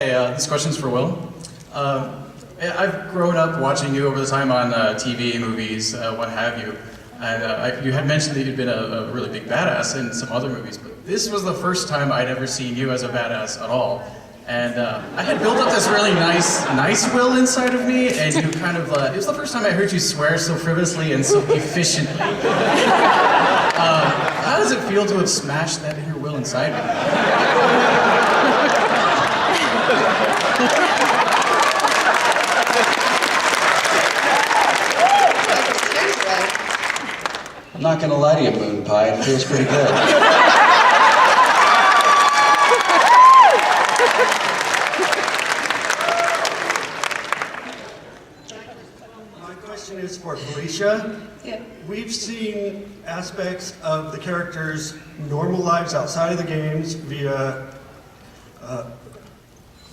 Hey, this question's for Will. I've grown up watching you over the time on TV, movies, what have you, and you had mentioned that you'd been a really big badass in some other movies, but this was the first time I'd ever seen you as a badass at all. And I had built up this really nice Will inside of me, and you kind of, it was the first time I heard you swear so frivolously and so efficiently. How does it feel to have smashed that inner Will inside me? I'm not gonna lie to you, Moon Pie, it feels pretty good. My question is for Felicia. Yeah. We've seen aspects of the characters' normal lives outside of the games via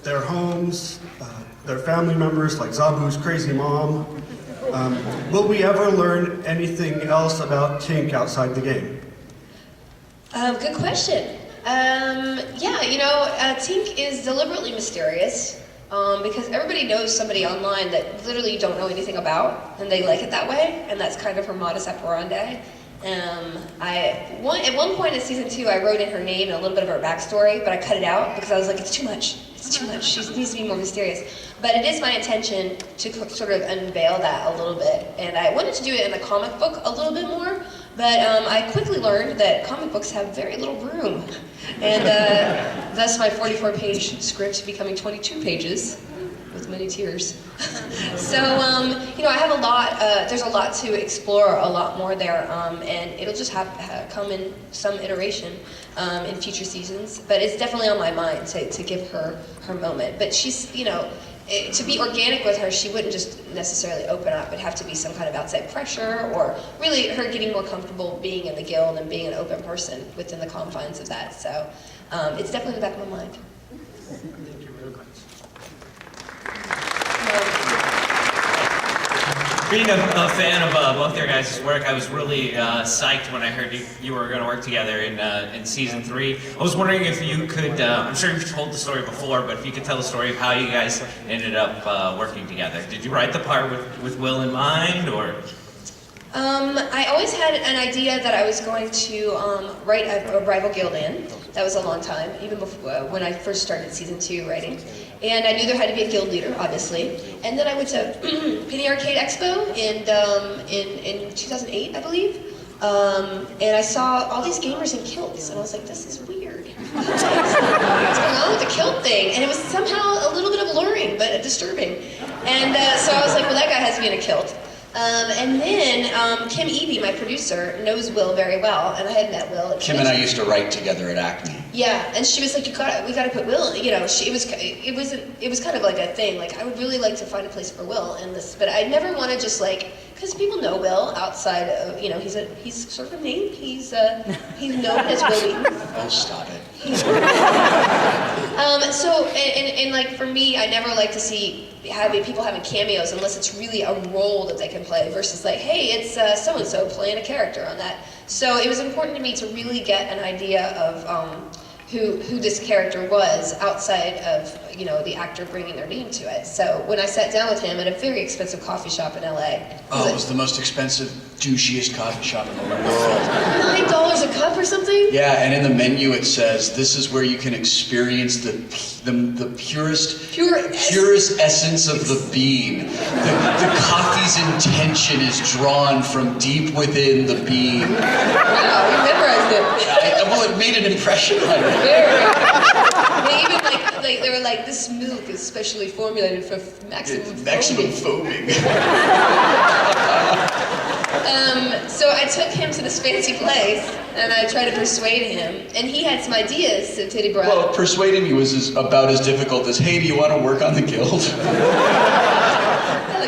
their homes, their family members, like Zabu's crazy mom. Will we ever learn anything else about Tink outside the game? Good question. Tink is deliberately mysterious because everybody knows somebody online that literally you don't know anything about, and they like it that way, and that's kind of her modus operandi. At one point in season 2, I wrote in her name and a little bit of her backstory, but I cut it out because I was like, it's too much. It's too much. She needs to be more mysterious. But it is my intention to sort of unveil that a little bit. And I wanted to do it in the comic book a little bit more, but I quickly learned that comic books have very little room. And thus my 44-page script becoming 22 pages with many tears. So, I have a lot, there's a lot to explore, a lot more there, and it'll just come in some iteration in future seasons. But it's definitely on my mind to give her moment. But she's, to be organic with her, she wouldn't just necessarily open up. It'd have to be some kind of outside pressure, or really her getting more comfortable being in the guild and being an open person within the confines of that. So it's definitely in the back of my mind. Being a fan of both your guys' work, I was really psyched when I heard you were going to work together in season 3. I was wondering if you could, I'm sure you've told the story before, but if you could tell the story of how you guys ended up working together. Did you write the part with Will in mind, or? I always had an idea that I was going to write a rival guild in. That was a long time, even before when I first started season 2 writing. And I knew there had to be a guild leader, obviously. And then I went to Penny Arcade Expo in 2008, I believe. And I saw all these gamers in kilts, and I was like, this is weird. What's going on with the kilt thing? And it was somehow a little bit of alluring, but disturbing. And so I was like, well, that guy has to be in a kilt. And then Kim Evie, my producer, knows Will very well, and I had met Will. Kim and I used to write together at Acme. Yeah, and she was like, we gotta put Will. It was kind of like a thing. Like, I would really like to find a place for Will in this, but I never want to just because people know Will outside of, he's sort of a name. He's known as Will Wheaton. Oh, stop it. For me, I never like to see people having cameos unless it's really a role that they can play versus like, hey, it's so-and-so playing a character on that. So it was important to me to really get an idea of who this character was outside of, the actor bringing their name to it. So when I sat down with him at a very expensive coffee shop in LA. Oh, it was the most expensive, douchiest coffee shop in the world. $9 a cup or something? Yeah, and in the menu it says, this is where you can experience the purest essence of the bean. The coffee's intention is drawn from deep within the bean. Wow, you memorized it. Well, it made an impression on me. They even they were like, this milk is specially formulated for maximum foaming. So I took him to this fancy place, and I tried to persuade him, and he had some ideas, so Titty brought. Well, persuading me was about as difficult as, hey, do you want to work on the guild?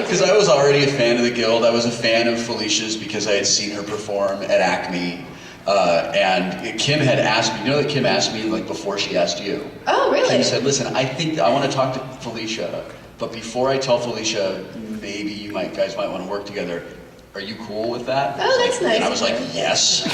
Because I was already a fan of the guild. I was a fan of Felicia's because I had seen her perform at Acme. And Kim had asked me, that Kim asked me before she asked you. Oh, really? Kim said, listen, I think I want to talk to Felicia, but before I tell Felicia, maybe you guys might want to work together. Are you cool with that? Oh, that's nice. And I was like, yes.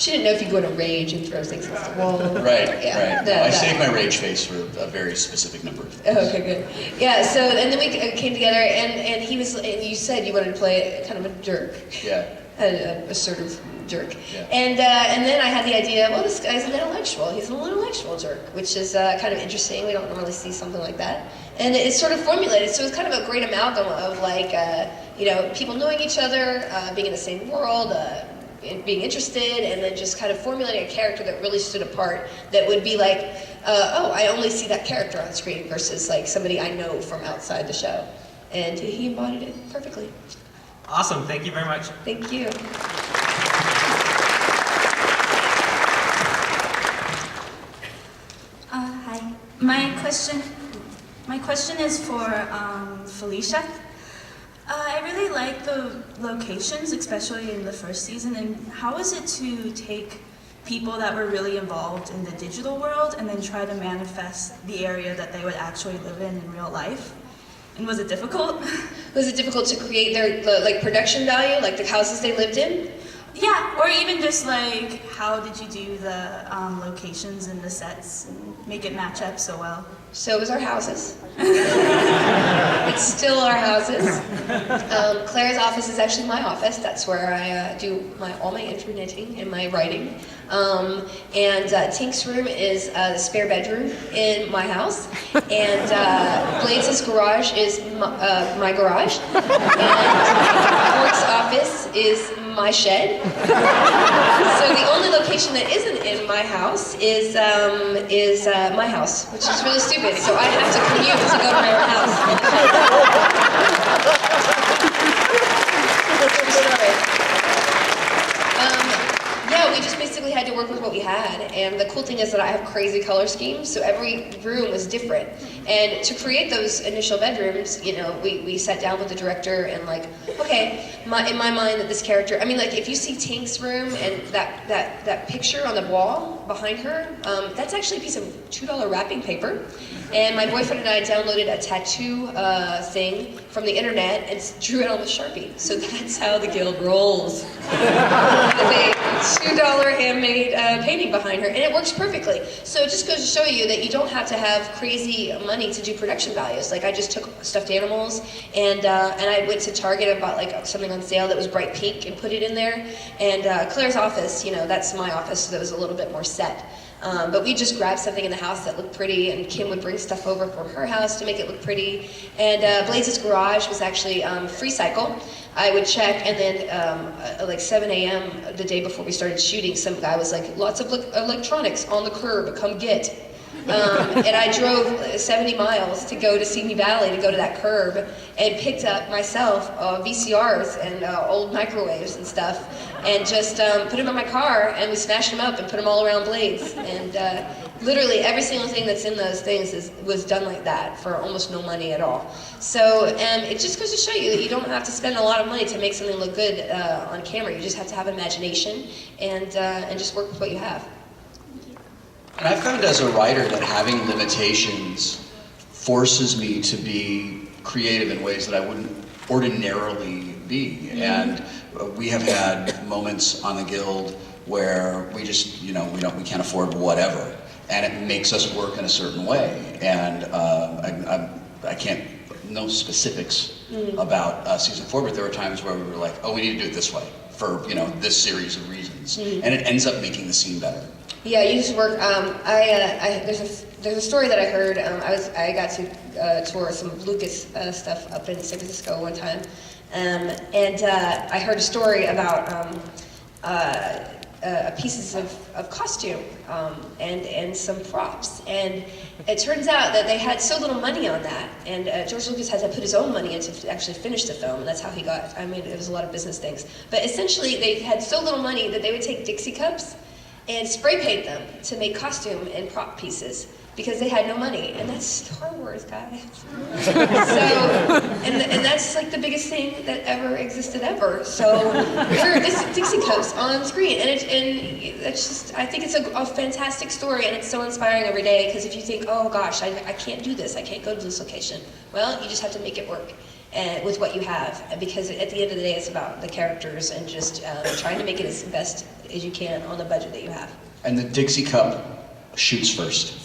She didn't know if you go in a rage and throw things against the wall. Right, Yeah, right. I save my rage face for a very specific number of things. Oh, okay, good. Yeah, so, and then we came together, and he was, and you said you wanted to play kind of a jerk. Yeah. A assertive jerk. Yeah. And then I had the idea, well, this guy's an intellectual. He's an intellectual jerk, which is kind of interesting. We don't normally see something like that. And it's sort of formulated, so it's kind of a great amalgam of like, you know, people knowing each other, being in the same world, being interested, and then just kind of formulating a character that really stood apart, that would be like, oh, I only see that character on screen versus like somebody I know from outside the show. And he embodied it perfectly. Awesome. Thank you very much. Thank you. Hi. My question is for Felicia. I really like the locations, especially in the first season. And how is it to take people that were really involved in the digital world and then try to manifest the area that they would actually live in real life? And was it difficult? Was it difficult to create their like production value, like the houses they lived in? Yeah, or even just like, how did you do the locations and the sets and make it match up so well? So it was our houses. It's still our houses. Claire's office is actually my office. That's where I do all my interneting and my writing. And Tink's room is the spare bedroom in my house. And Blaze's garage is my garage. And Work's office is my shed. So the only location that isn't in my house is my house, which is really stupid. So I have to commute to go to my own house. True story. Yeah, we just basically had to work with what we had, and the cool thing is that I have crazy color schemes, so every room was different. And to create those initial bedrooms, you know, we sat down with the director and like, okay, in my mind that this character, I mean, like if you see Tink's room and that picture on the wall behind her, that's actually a piece of $2 wrapping paper. And my boyfriend and I downloaded a tattoo thing from the internet and drew it on with Sharpie. So that's how the guild rolls. With a $2 handmade painting behind her, and it works perfectly. So it just goes to show you that you don't have to have crazy money to do production values. Like I just took stuffed animals, and I went to Target and bought like something on sale that was bright pink and put it in there. And Claire's office, you know, that's my office, so that was a little bit more set. But we just grabbed something in the house that looked pretty, and Kim would bring stuff over from her house to make it look pretty. And Blaze's garage was actually free cycle. I would check, and then like 7 a.m. the day before we started shooting, some guy was like, lots of electronics on the curb, come get. And I drove 70 miles to go to Simi Valley to go to that curb and picked up myself VCRs and old microwaves and stuff and just put them in my car, and we smashed them up and put them all around Blades. And literally every single thing that's in those things was done like that for almost no money at all. So it just goes to show you that you don't have to spend a lot of money to make something look good on camera. You just have to have imagination and just work with what you have. And I've found as a writer that having limitations forces me to be creative in ways that I wouldn't ordinarily be. And we have had moments on the Guild where we just, you know, we can't afford whatever, and it makes us work in a certain way. And I can't know specifics about season 4, but there were times where we were like, oh, we need to do it this way for, you know, this series of reasons, and it ends up making the scene better. Yeah, you just work. There's a story that I heard. I got to tour some Lucas stuff up in San Francisco one time, and I heard a story about pieces of costume and some props, and it turns out that they had so little money on that, and George Lucas had to put his own money in to actually finish the film, and that's how he got. I mean, it was a lot of business things, but essentially they had so little money that they would take Dixie cups and spray paint them to make costume and prop pieces because they had no money, and that's Star Wars, guys. So, and that's like the biggest thing that ever existed ever. So, this Dixie cups on screen, and it's just, I think it's a fantastic story, and it's so inspiring every day. Because if you think, oh gosh, I can't do this, I can't go to this location, well, you just have to make it work. And with what you have, because at the end of the day, it's about the characters and just trying to make it as best as you can on the budget that you have. And the Dixie Cup shoots first.